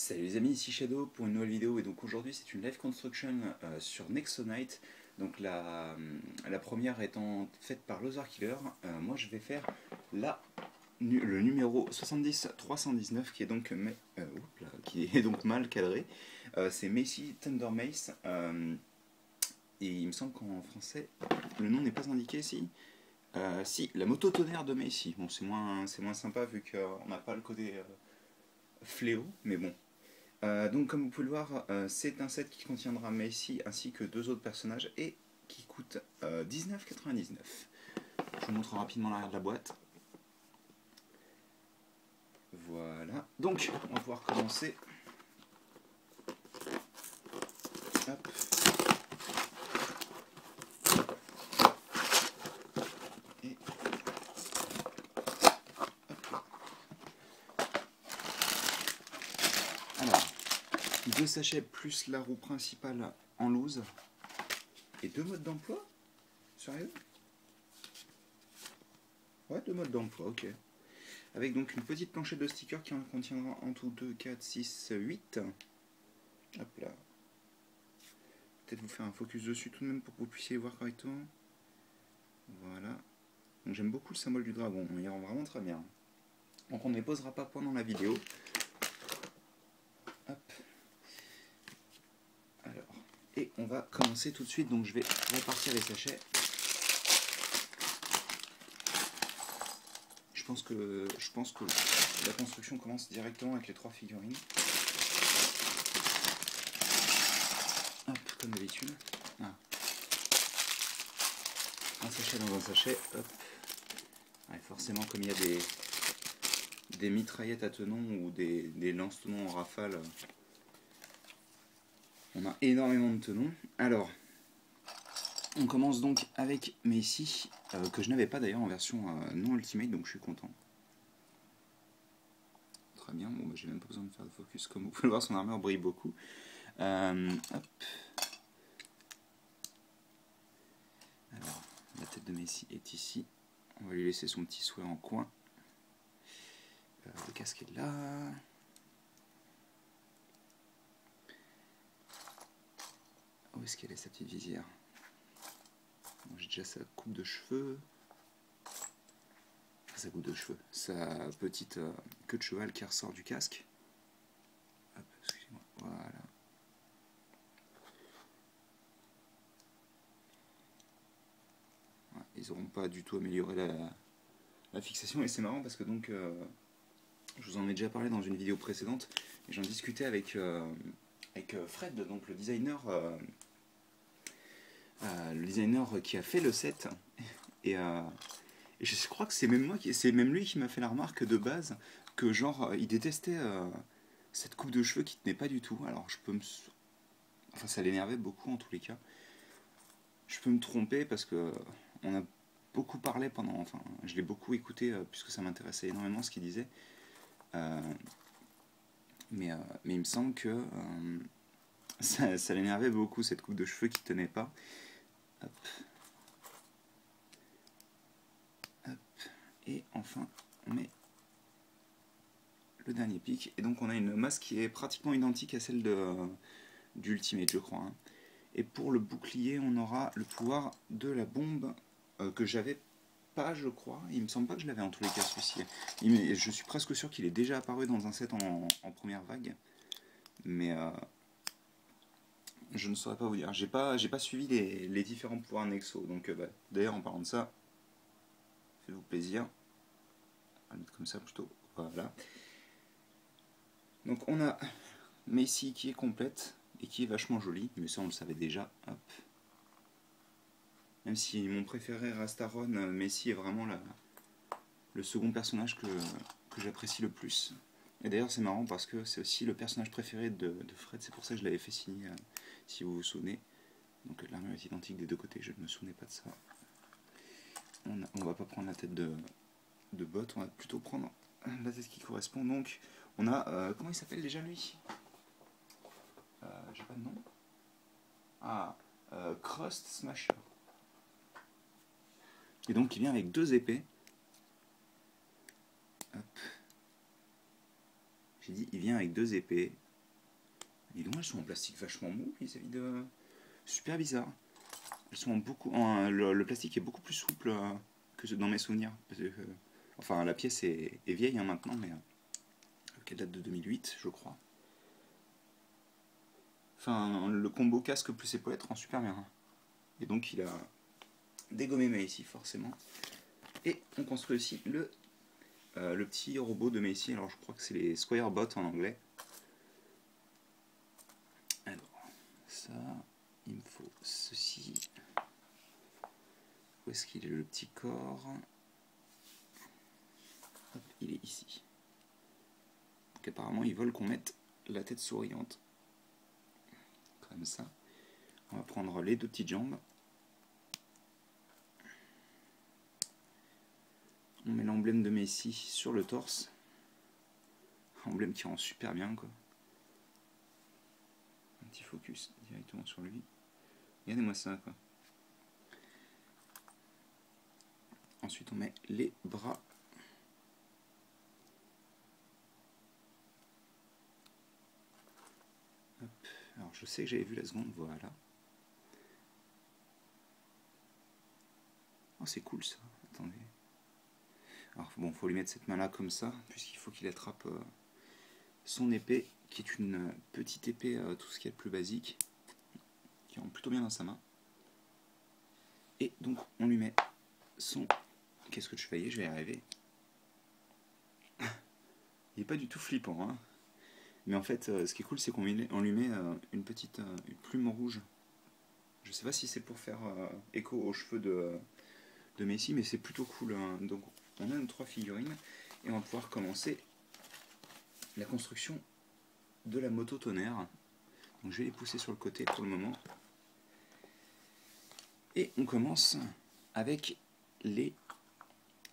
Salut les amis, ici Shadow pour une nouvelle vidéo et donc aujourd'hui c'est une live construction sur Nexonite. Donc la première étant faite par Lothar Killer. Moi je vais faire le numéro 70-319 qui est donc, qui est donc mal cadré. C'est Macy Thunder Mace et il me semble qu'en français le nom n'est pas indiqué ici. Si, la moto tonnerre de Macy. Bon, c'est moins sympa vu qu'on n'a pas le côté fléau, mais bon. Donc comme vous pouvez le voir, c'est un set qui contiendra Macy ainsi que deux autres personnages et qui coûte 19,99. Je vous montre rapidement l'arrière de la boîte. Voilà, donc on va pouvoir commencer. Hop. Et hop. Alors, deux sachets plus la roue principale en loose et deux modes d'emploi. Sérieux? Ouais, deux modes d'emploi, ok. Avec donc une petite planchette de stickers qui en contiendra en tout 2, 4, 6, 8. Hop là. Peut-être vous faire un focus dessus tout de même pour que vous puissiez voir correctement. Voilà. Donc j'aime beaucoup le symbole du dragon, il rend vraiment très bien. Donc on ne les posera pas pendant la vidéo. Hop. Alors, et on va commencer tout de suite, donc je vais répartir les sachets. Je pense que la construction commence directement avec les trois figurines. Hop, comme d'habitude. Ah. Un sachet dans un sachet. Hop. Ouais, forcément, comme il y a des mitraillettes à tenons ou des lance-tenons en rafale, on a énormément de tenons. Alors, on commence donc avec Macy, que je n'avais pas d'ailleurs en version non ultimate, donc je suis content. Très bien, bon, bah, j'ai même pas besoin de faire de focus, comme vous pouvez le voir, son armure brille beaucoup. Hop. Alors, la tête de Macy est ici. On va lui laisser son petit souhait en coin. Le casque est là. Où est-ce qu'elle est sa petite visière? J'ai déjà sa coupe de cheveux. Sa coupe de cheveux. Sa petite queue de cheval qui ressort du casque. Hop, excusez-moi. Voilà. Ouais, ils n'auront pas du tout amélioré la fixation. Et c'est marrant parce que donc... je vous en ai déjà parlé dans une vidéo précédente. Et j'en discutais avec Fred, donc le designer qui a fait le set. Et je crois que c'est même lui qui m'a fait la remarque de base que genre il détestait cette coupe de cheveux qui tenait pas du tout. Alors enfin ça l'énervait beaucoup en tous les cas. Je peux me tromper parce que on a beaucoup parlé enfin je l'ai beaucoup écouté puisque ça m'intéressait énormément ce qu'il disait. Mais il me semble que ça l'énervait beaucoup cette coupe de cheveux qui tenait pas. Hop. Hop. Et enfin on met le dernier pic. Et donc on a une masse qui est pratiquement identique à celle du Ultimate, je crois. Hein. Et pour le bouclier, on aura le pouvoir de la bombe que j'avais pas, je crois. Il me semble pas que je l'avais en tous les cas celui-ci. Je suis presque sûr qu'il est déjà apparu dans un set en première vague. Mais je ne saurais pas vous dire. J'ai pas suivi les différents pouvoirs Nexo. Donc d'ailleurs en parlant de ça, faites-vous plaisir. On va le mettre comme ça plutôt. Voilà. Donc on a Macy qui est complète et qui est vachement jolie, mais ça on le savait déjà. Hop. Même si mon préféré reste Aaron, Macy est vraiment le second personnage que j'apprécie le plus. Et d'ailleurs c'est marrant parce que c'est aussi le personnage préféré de Fred, c'est pour ça que je l'avais fait signer, si vous vous souvenez. Donc l'armure est identique des deux côtés, je ne me souvenais pas de ça. On va pas prendre la tête de bot, on va plutôt prendre la tête qui correspond. Donc on a, comment il s'appelle déjà lui? J'ai pas de nom. Ah, Crust Smasher. Et donc il vient avec deux épées. Hop. J'ai dit il vient avec deux épées. Et donc elles sont en plastique vachement mou vis-à-vis de... Super bizarre. Elles sont le plastique est beaucoup plus souple que dans mes souvenirs. Parce que, enfin, la pièce est vieille hein, maintenant, mais elle date de 2008, je crois. Enfin, le combo casque plus épaulette rend super bien. Et donc il a dégommé Macy forcément. Et on construit aussi le petit robot de Macy. Alors je crois que c'est les Square Bots en anglais. Alors, ça, il me faut ceci. Où est-ce qu'il est le petit corps? Hop, il est ici. Donc apparemment ils veulent qu'on mette la tête souriante. Comme ça. On va prendre les 2 petites jambes. On met l'emblème de Macy sur le torse. Emblème qui rend super bien quoi. Un petit focus directement sur lui. Regardez-moi ça quoi. Ensuite on met les bras. Hop. Alors je sais que j'avais vu la seconde, voilà. Oh c'est cool ça, attendez. Alors bon, faut lui mettre cette main là comme ça, puisqu'il faut qu'il attrape son épée, qui est une petite épée, tout ce qui est le plus basique, qui rentre plutôt bien dans sa main. Et donc on lui met son... Qu'est-ce que je fais? Je vais y arriver. Il n'est pas du tout flippant, hein. Mais en fait, ce qui est cool, c'est qu'on lui met une petite une plume rouge. Je sais pas si c'est pour faire écho aux cheveux de Macy, mais c'est plutôt cool. Hein. Donc on a nos 3 figurines et on va pouvoir commencer la construction de la moto tonnerre. Donc je vais les pousser sur le côté pour le moment. Et on commence avec les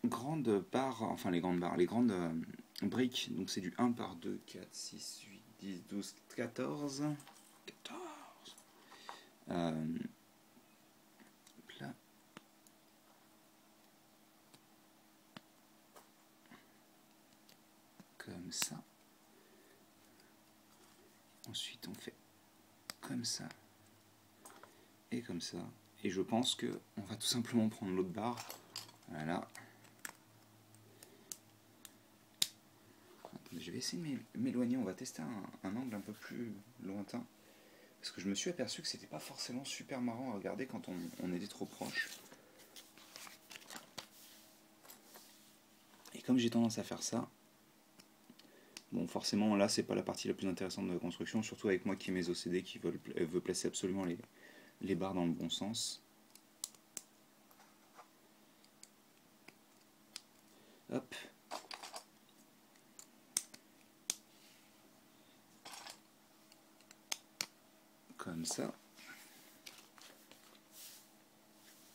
grandes barres, enfin les grandes briques. Donc c'est du 1 par 2, 4, 6, 8, 10, 12, 14. 14. Là. Comme ça. Ensuite on fait comme ça. Et comme ça. Et je pense que on va tout simplement prendre l'autre barre. Voilà. Attendez, je vais essayer de m'éloigner. On va tester un angle un peu plus lointain. Parce que je me suis aperçu que c'était pas forcément super marrant à regarder quand on était trop proche. Et comme j'ai tendance à faire ça, bon forcément là c'est pas la partie la plus intéressante de la construction, surtout avec moi qui ai mes OCD qui veut placer absolument les barres dans le bon sens. Hop. Comme ça.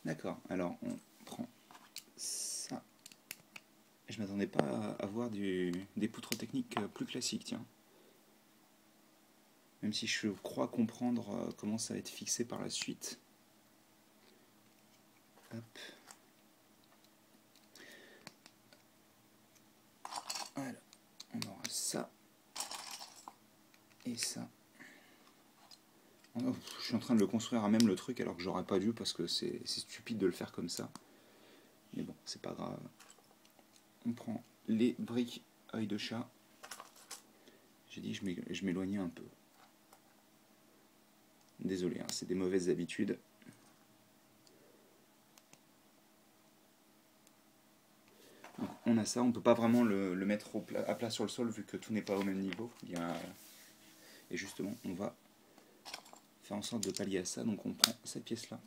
D'accord, alors on prend ça. Je m'attendais pas à avoir des poutres techniques plus classiques, tiens. Même si je crois comprendre comment ça va être fixé par la suite. Hop. Voilà, on aura ça. Et ça. Oh, je suis en train de le construire à même le truc alors que j'aurais pas dû parce que c'est stupide de le faire comme ça. Mais bon, c'est pas grave. On prend les briques œil de chat. J'ai dit je m'éloignais un peu. Désolé, hein, c'est des mauvaises habitudes. Donc, on a ça, on peut pas vraiment le mettre à plat sur le sol vu que tout n'est pas au même niveau. Et justement, on va faire en sorte de pallier à ça. Donc on prend cette pièce-là.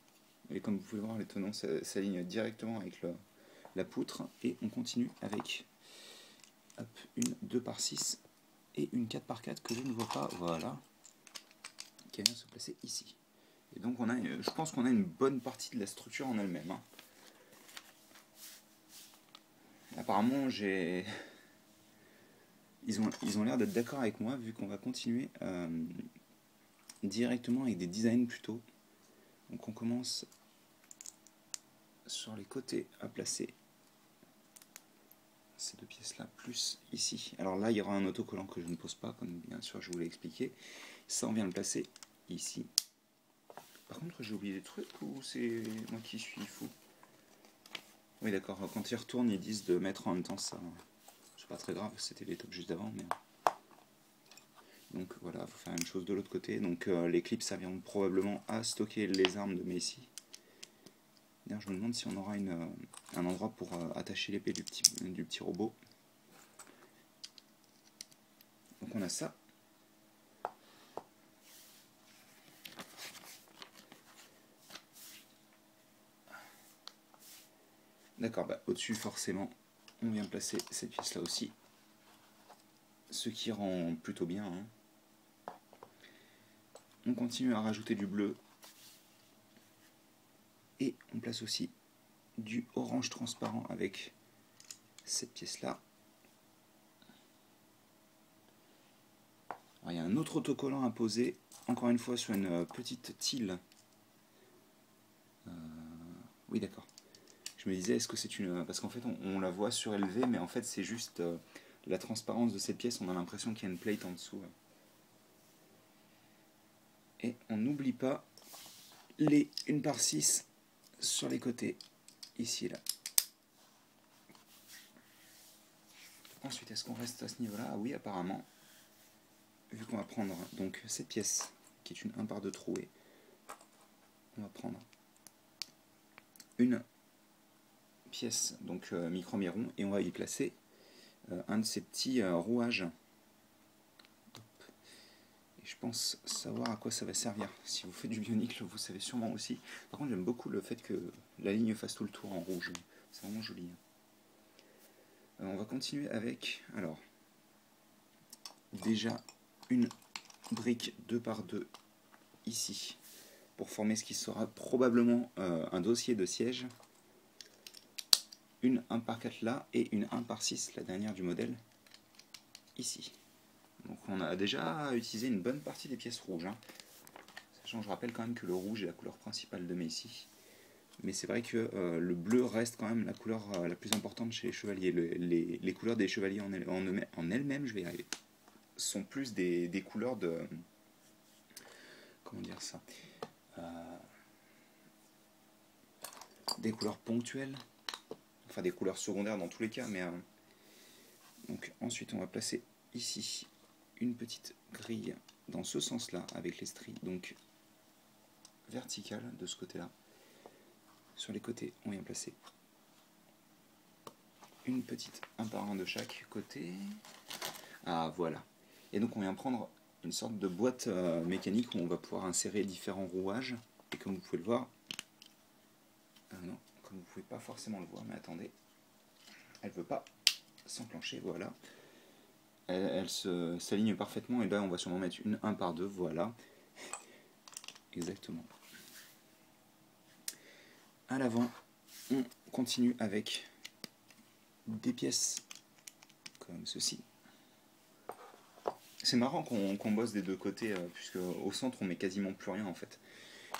Et comme vous pouvez voir, les tenons s'alignent directement avec la poutre. Et on continue avec hop, une 2 par 6 et une 4 par 4 que je ne vois pas. Voilà. Qui vient se placer ici. Et donc on a, je pense qu'on a une bonne partie de la structure en elle-même. Hein. Apparemment, ils ont l'air d'être d'accord avec moi vu qu'on va continuer directement avec des designs plutôt. Donc on commence sur les côtés à placer ces deux pièces là plus ici. Alors là il y aura un autocollant que je ne pose pas, comme bien sûr je vous l'ai expliqué. Ça on vient le placer ici. Par contre j'ai oublié des trucs ou c'est moi qui suis fou? Oui d'accord, quand ils retournent ils disent de mettre en même temps ça. C'est pas très grave, c'était l'étape juste d'avant. Mais... donc voilà, il faut faire la même chose de l'autre côté. Donc les clips serviront probablement à stocker les armes de Macy. D'ailleurs je me demande si on aura un endroit pour attacher l'épée du petit robot. Donc on a ça. D'accord, bah, au-dessus forcément on vient placer cette pièce là aussi. Ce qui rend plutôt bien. Hein. On continue à rajouter du bleu. Et on place aussi du orange transparent avec cette pièce là. Alors, il y a un autre autocollant à poser, encore une fois sur une petite tile. Oui d'accord. Je me disais, est-ce que c'est une... parce qu'en fait on la voit surélevée, mais en fait c'est juste la transparence de cette pièce, on a l'impression qu'il y a une plate en dessous. Et on n'oublie pas les 1/6 sur les côtés, ici et là. Ensuite, est-ce qu'on reste à ce niveau-là? Ah oui, apparemment. Vu qu'on va prendre donc cette pièce, qui est une 1/2 trouée, on va prendre une pièce, donc micro-miron, et on va y placer un de ces petits rouages. Et je pense savoir à quoi ça va servir. Si vous faites du bionicle, vous savez sûrement aussi. Par contre, j'aime beaucoup le fait que la ligne fasse tout le tour en rouge. C'est vraiment joli. On va continuer avec, alors, déjà une brique 2x2 ici, pour former ce qui sera probablement un dossier de siège. Une 1/4 là, et une 1/6, la dernière du modèle, ici. Donc on a déjà utilisé une bonne partie des pièces rouges. Hein. Sachant, je rappelle quand même que le rouge est la couleur principale de Macy. Mais c'est vrai que le bleu reste quand même la couleur la plus importante chez les chevaliers. Les couleurs des chevaliers en elles-mêmes, je vais y arriver, sont plus des couleurs de... comment dire ça, des couleurs ponctuelles. Enfin des couleurs secondaires dans tous les cas. Mais donc ensuite on va placer ici une petite grille dans ce sens-là avec les stries donc verticales de ce côté-là. Sur les côtés, on vient placer une petite 1/1 de chaque côté. Ah voilà. Et donc on vient prendre une sorte de boîte mécanique où on va pouvoir insérer différents rouages. Et comme vous pouvez le voir, non, comme vous pouvez pas forcément le voir, mais attendez, elle ne veut pas s'enclencher, voilà. Elle s'aligne parfaitement et là on va sûrement mettre une 1/2, voilà. Exactement. À l'avant, on continue avec des pièces comme ceci. C'est marrant qu'on bosse des deux côtés, puisque au centre on met quasiment plus rien en fait.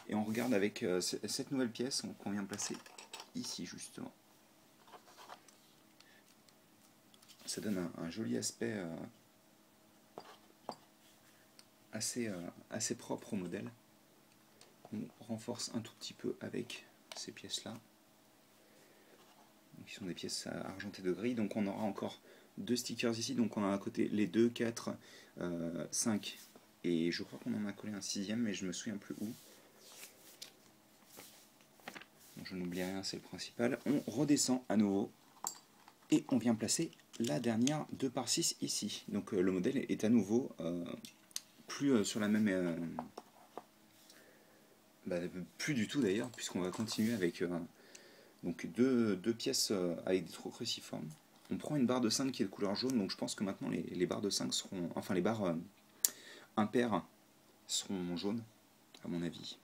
Et on regarde avec cette nouvelle pièce qu'on vient placer ici justement. Ça donne un joli aspect assez propre au modèle. On renforce un tout petit peu avec ces pièces là, qui sont des pièces argentées de gris. Donc on aura encore deux stickers ici, donc on a à côté les 2, 4, 5 et je crois qu'on en a collé un 6e mais je me souviens plus où. Bon, je n'oublie rien, c'est le principal. On redescend à nouveau et on vient placer la dernière 2/6 ici. Donc le modèle est à nouveau plus sur la même... plus du tout d'ailleurs, puisqu'on va continuer avec donc deux pièces avec des trous cruciformes. On prend une barre de 5 qui est de couleur jaune, donc je pense que maintenant les barres de 5 seront... enfin les barres impaires seront jaunes, à mon avis.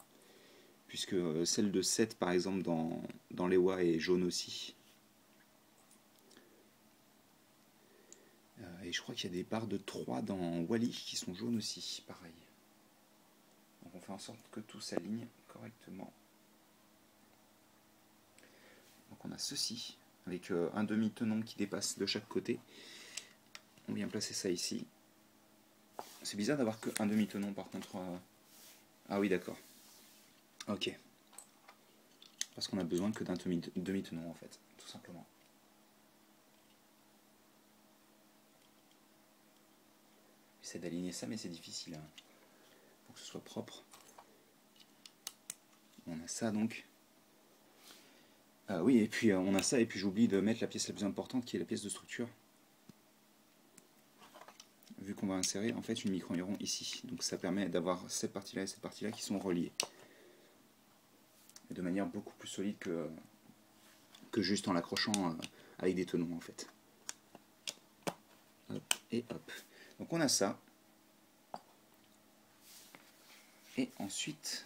Puisque celle de 7 par exemple dans l'Ewa est jaune aussi. Et je crois qu'il y a des barres de 3 dans Wally qui sont jaunes aussi, pareil. Donc on fait en sorte que tout s'aligne correctement. Donc on a ceci avec un demi-tenon qui dépasse de chaque côté. On vient placer ça ici. C'est bizarre d'avoir qu'un demi-tenon par contre. Ah oui, d'accord. Ok. Parce qu'on a besoin que d'un demi-tenon en fait, tout simplement. J'essaie d'aligner ça, mais c'est difficile. Hein. Pour que ce soit propre. On a ça donc. Oui, et puis on a ça, et puis j'oublie de mettre la pièce la plus importante qui est la pièce de structure. Vu qu'on va insérer en fait une micro-neuron ici. Donc ça permet d'avoir cette partie-là et cette partie-là qui sont reliées. Et de manière beaucoup plus solide que juste en l'accrochant avec des tenons en fait. Hop et hop. Donc on a ça. Et ensuite,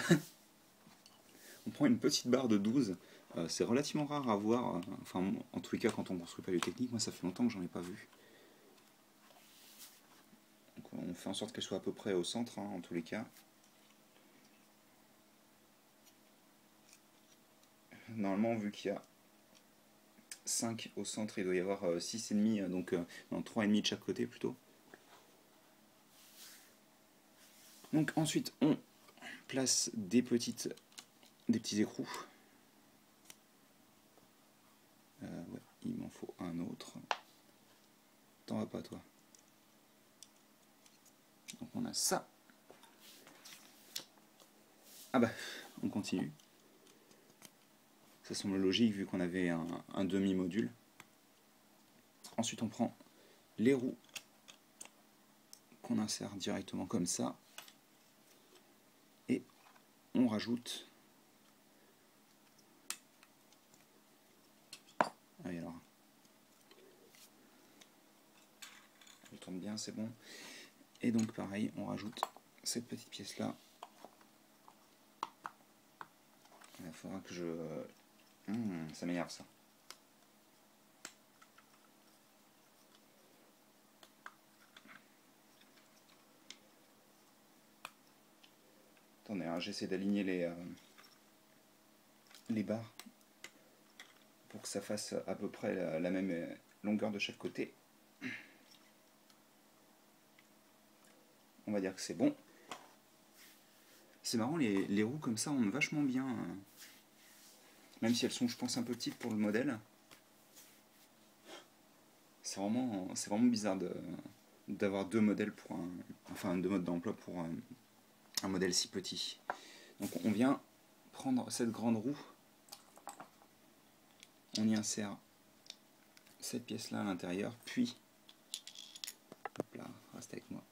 on prend une petite barre de 12. C'est relativement rare à voir. Enfin, en tous les cas, quand on construit pas de technique, moi ça fait longtemps que j'en ai pas vu. Donc, on fait en sorte qu'elle soit à peu près au centre, hein, en tous les cas. Normalement, vu qu'il y a 5 au centre, il doit y avoir 6,5, donc non, 3,5 de chaque côté plutôt. Donc ensuite, on place des petits écrous. Ouais, il m'en faut un autre. T'en vas pas, toi. Donc on a ça. Ah bah, on continue. Ça semble logique vu qu'on avait un demi-module. Ensuite, on prend les roues qu'on insère directement comme ça. Et on rajoute... Ah oui, alors... Elle tourne bien, c'est bon. Et donc pareil, on rajoute cette petite pièce-là. Il faudra que je... ça m'énerve ça. Attendez, hein, j'essaie d'aligner les barres pour que ça fasse à peu près la même longueur de chaque côté. On va dire que c'est bon. C'est marrant, les roues comme ça, on vachement bien. Même si elles sont, je pense, un peu petites pour le modèle. C'est vraiment bizarre d'avoir deux modèles pour deux modes d'emploi pour un modèle si petit. Donc on vient prendre cette grande roue, on y insère cette pièce là à l'intérieur, puis hop là, reste avec moi,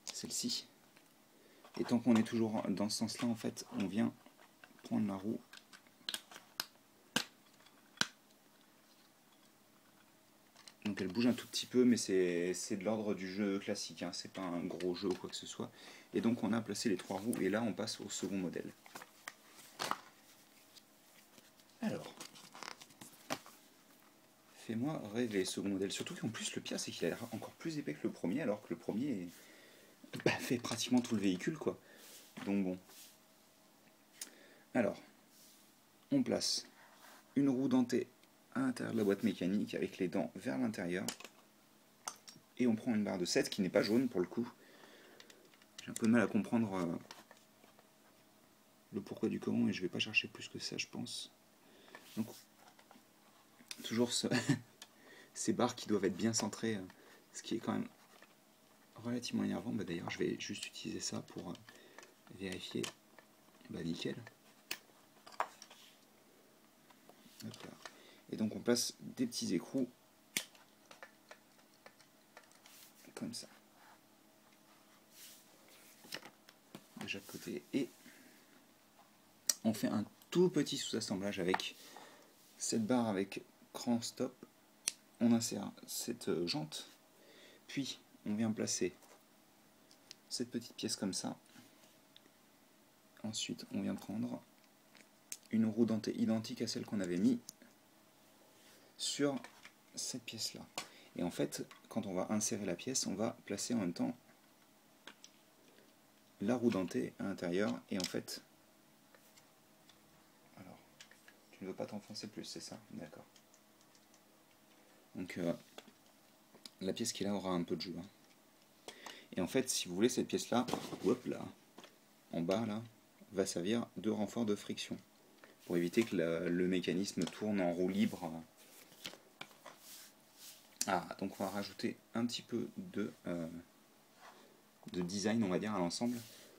celle-ci. Et tant qu'on est toujours dans ce sens là, en fait, on vient prendre la roue donc elle bouge un tout petit peu, mais c'est de l'ordre du jeu classique, hein. C'est pas un gros jeu ou quoi que ce soit. Et donc on a placé les trois roues, et là on passe au second modèle. Alors, fais-moi rêver, second modèle. Surtout qu'en plus le pire c'est qu'il a l'air encore plus épais que le premier, alors que le premier fait pratiquement tout le véhicule, quoi. Donc bon. Alors, on place une roue dentée à l'intérieur de la boîte mécanique avec les dents vers l'intérieur. Et on prend une barre de 7 qui n'est pas jaune pour le coup. J'ai un peu de mal à comprendre le pourquoi du comment, et je vais pas chercher plus que ça, je pense. Donc, toujours ces barres qui doivent être bien centrées, ce qui est quand même relativement énervant. Bah, d'ailleurs, je vais juste utiliser ça pour vérifier. Bah, nickel. Hop là. Et donc on place des petits écrous comme ça de chaque côté, et on fait un tout petit sous-assemblage avec cette barre avec cran stop. On insère cette jante, puis on vient placer cette petite pièce comme ça. Ensuite on vient prendre une roue dentée identique à celle qu'on avait mis sur cette pièce là, et en fait quand on va insérer la pièce, on va placer en même temps la roue dentée à l'intérieur. Et en fait, alors Tu ne veux pas t'enfoncer plus, c'est ça? D'accord. Donc la pièce qui est là aura un peu de jeu. Hein. Et en fait, si vous voulez, cette pièce-là, hop là, en bas là, va servir de renfort de friction pour éviter que le mécanisme tourne en roue libre. Ah, donc on va rajouter un petit peu de design, on va dire, à l'ensemble.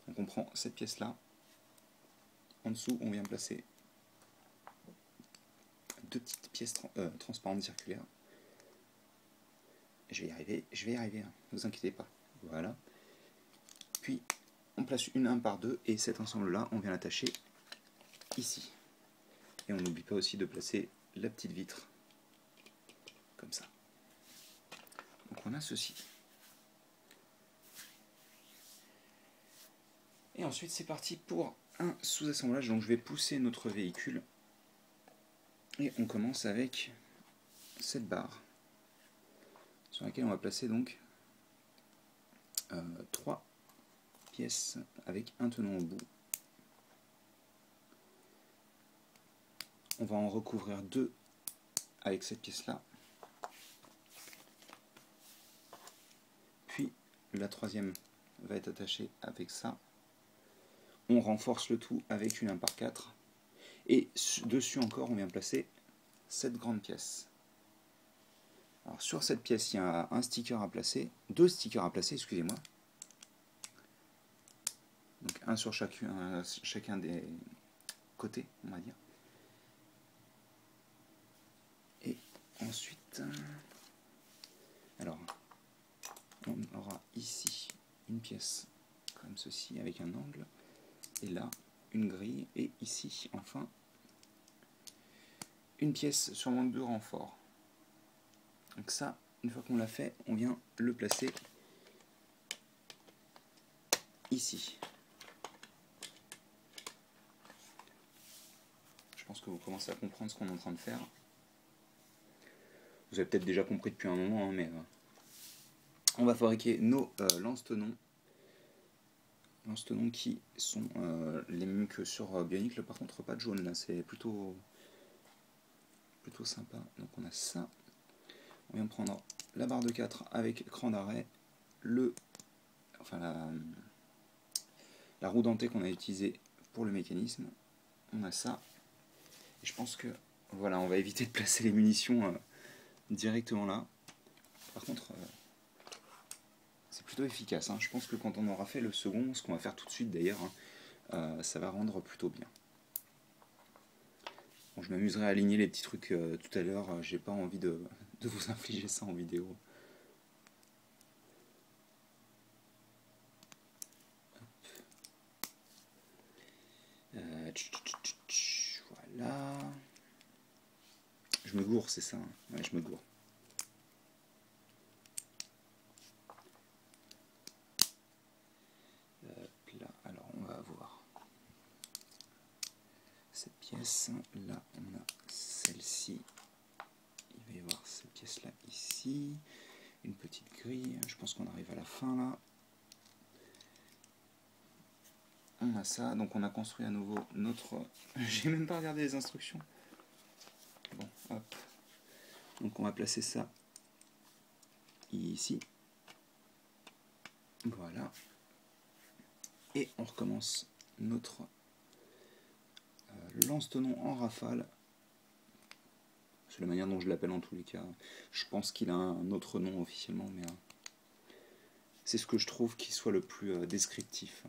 Donc on prend cette pièce-là. En dessous, on vient placer deux petites pièces transparentes circulaires. Je vais y arriver, hein, ne vous inquiétez pas. Voilà. Puis on place une 1 par 2 et cet ensemble-là, on vient l'attacher ici. Et on n'oublie pas aussi de placer la petite vitre comme ça. Donc on a ceci. Et ensuite c'est parti pour un sous-assemblage. Donc je vais pousser notre véhicule et on commence avec cette barre sur laquelle on va placer donc 3 pièces avec un tenant au bout. On va en recouvrir 2 avec cette pièce-là. Puis la troisième va être attachée avec ça. On renforce le tout avec une 1 par 4. Et dessus encore, on vient placer cette grande pièce. Alors sur cette pièce, il y a un sticker à placer, 2 stickers à placer, excusez-moi. Donc un sur chacun des côtés, on va dire. Et ensuite, alors, on aura ici une pièce comme ceci, avec un angle. Et là, une grille. Et ici, enfin, une pièce sur manque de renfort. Donc ça, une fois qu'on l'a fait, on vient le placer ici. Je pense que vous commencez à comprendre ce qu'on est en train de faire. Vous avez peut-être déjà compris depuis un moment, hein, mais on va fabriquer nos lance-tenons. Lance-tenons qui sont les mêmes que sur Bionicle, par contre pas de jaune là, c'est plutôt sympa. Donc on a ça. On vient prendre la barre de 4 avec cran d'arrêt, la roue dentée qu'on a utilisée pour le mécanisme. On a ça. Et je pense que voilà, on va éviter de placer les munitions directement là. Par contre, c'est plutôt efficace. Hein. Je pense que quand on aura fait le second, ce qu'on va faire tout de suite d'ailleurs, hein, ça va rendre plutôt bien. Bon, je m'amuserai à aligner les petits trucs tout à l'heure. J'ai pas envie de vous infliger ça en vidéo. Voilà. Je me gourre, c'est ça. Hein. Ouais, je me gourre. Là, alors on va avoir cette pièce. Là, on a celle-ci. Il va y avoir cette pièce-là ici. Une petite grille. Je pense qu'on arrive à la fin là. On a ça, donc on a construit à nouveau notre... J'ai même pas regardé les instructions. Bon, hop. Donc on va placer ça ici. Voilà. Et on recommence notre lance-tenon en rafale. C'est la manière dont je l'appelle en tous les cas. Je pense qu'il a un autre nom officiellement, mais c'est ce que je trouve qui soit le plus descriptif.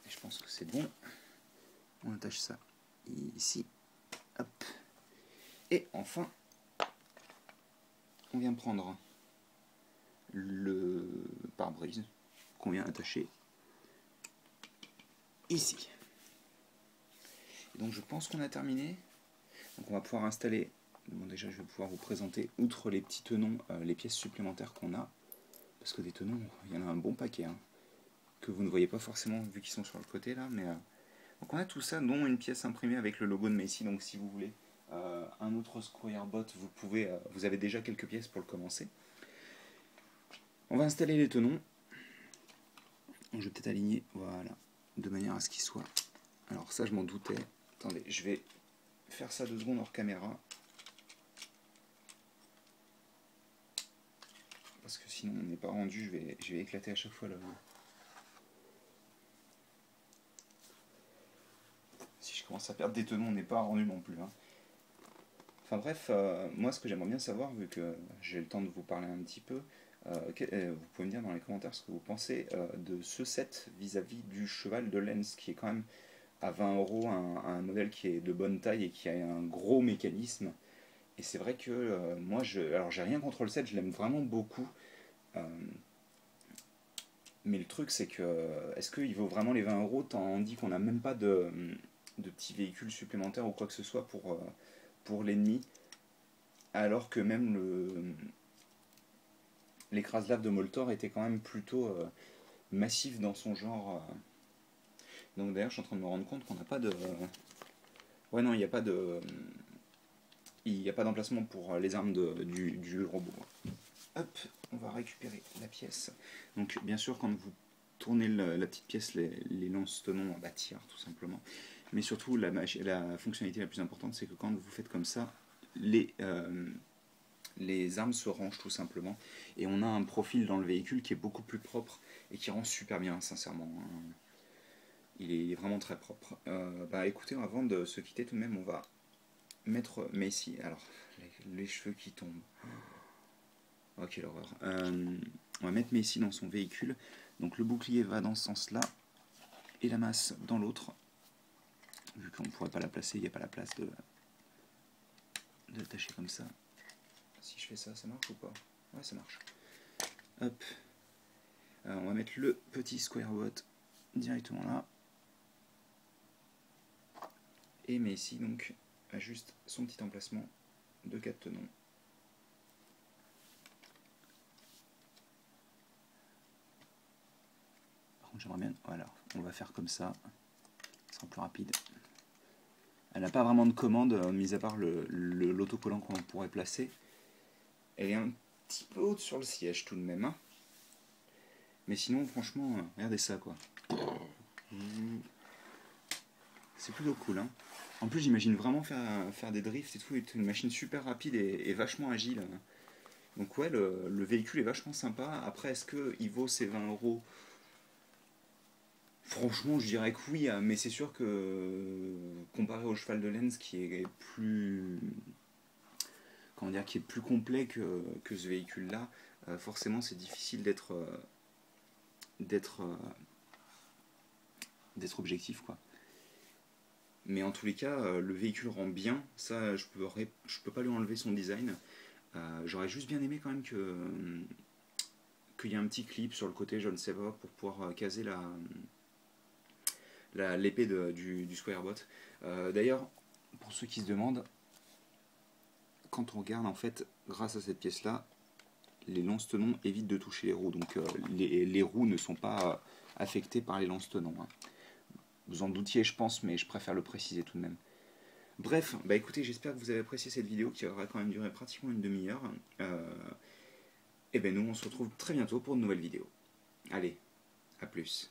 Je pense que c'est bon. On attache ça ici. Hop. Et enfin, on vient prendre le pare-brise qu'on vient attacher ici. Et donc je pense qu'on a terminé. Donc on va pouvoir installer. Bon, déjà, je vais pouvoir vous présenter, outre les petits tenons, les pièces supplémentaires qu'on a. Parce que des tenons, il y en a un bon paquet. Hein. Que vous ne voyez pas forcément vu qu'ils sont sur le côté là, mais donc on a tout ça, dont une pièce imprimée avec le logo de Macy. Donc si vous voulez un autre Squire Bot, vous avez déjà quelques pièces pour le commencer. On va installer les tenons. je vais peut-être aligner, voilà, de manière à ce qu'il soit. Alors ça je m'en doutais. Attendez, je vais faire ça 2 secondes hors caméra. Parce que sinon on n'est pas rendu, je vais éclater à chaque fois là. Si je commence à perdre des tenons, on n'est pas rendu non plus. Hein. Enfin bref, moi ce que j'aimerais bien savoir, vu que j'ai le temps de vous parler un petit peu, vous pouvez me dire dans les commentaires ce que vous pensez de ce set vis-à-vis du cheval de Lens, qui est quand même à 20 € un modèle qui est de bonne taille et qui a un gros mécanisme. Et c'est vrai que moi, alors j'ai rien contre le set, je l'aime vraiment beaucoup. Mais le truc c'est que, est-ce qu'il vaut vraiment les 20 €? T'en dis qu'on n'a même pas de petits véhicules supplémentaires ou quoi que ce soit pour l'ennemi, alors que même l'écrase-lave de Moltor était quand même plutôt massif dans son genre. Donc d'ailleurs je suis en train de me rendre compte qu'on n'a pas de... Ouais non, il n'y a pas de... Il n'y a pas d'emplacement pour les armes du robot. Hop, on va récupérer la pièce. Donc bien sûr quand vous tournez la petite pièce, les lance-tenons tirent tout simplement. Mais surtout la fonctionnalité la plus importante, c'est que quand vous faites comme ça, les armes se rangent tout simplement. Et on a un profil dans le véhicule qui est beaucoup plus propre et qui rend super bien, sincèrement. Il est vraiment très propre. Écoutez, avant de se quitter tout de même, on va mettre Macy. Alors, les cheveux qui tombent. Oh, quelle horreur. On va mettre Macy dans son véhicule. Donc le bouclier va dans ce sens-là. Et la masse dans l'autre. Vu qu'on ne pourrait pas la placer, il n'y a pas la place de l'attacher comme ça. Si je fais ça, ça marche ou pas? Ouais, ça marche. Hop. On va mettre le petit square bot directement là. Et Macy donc a juste son petit emplacement de 4 tenons. Par contre j'aimerais bien, voilà, on va faire comme ça, ce sera plus rapide. Elle n'a pas vraiment de commande, mis à part l'autocollant qu'on pourrait placer. Elle est un petit peu haute sur le siège tout de même. Hein. Mais sinon franchement, regardez ça quoi. C'est plutôt cool. Hein. En plus j'imagine vraiment faire des drifts et tout, et une machine super rapide et vachement agile. Donc ouais, le véhicule est vachement sympa. Après, est-ce qu'il vaut ses 20 €? Franchement, je dirais que oui, mais c'est sûr que comparé au cheval de Lens qui est plus, comment dire, qui est plus complet que ce véhicule-là, forcément c'est difficile d'être objectif quoi. Mais en tous les cas, le véhicule rend bien. Ça, je peux pas lui enlever son design. J'aurais juste bien aimé quand même qu'il y ait un petit clip sur le côté, je ne sais pas, pour pouvoir caser l'épée du Squarebot. D'ailleurs, pour ceux qui se demandent, quand on regarde, en fait, grâce à cette pièce-là, les lance-tenons évitent de toucher les roues. Donc les roues ne sont pas affectées par les lance-tenons. Hein. Vous en doutiez, je pense, mais je préfère le préciser tout de même. Bref, écoutez, j'espère que vous avez apprécié cette vidéo qui aura quand même duré pratiquement une demi-heure. Et nous, on se retrouve très bientôt pour une nouvelle vidéo. Allez, à plus.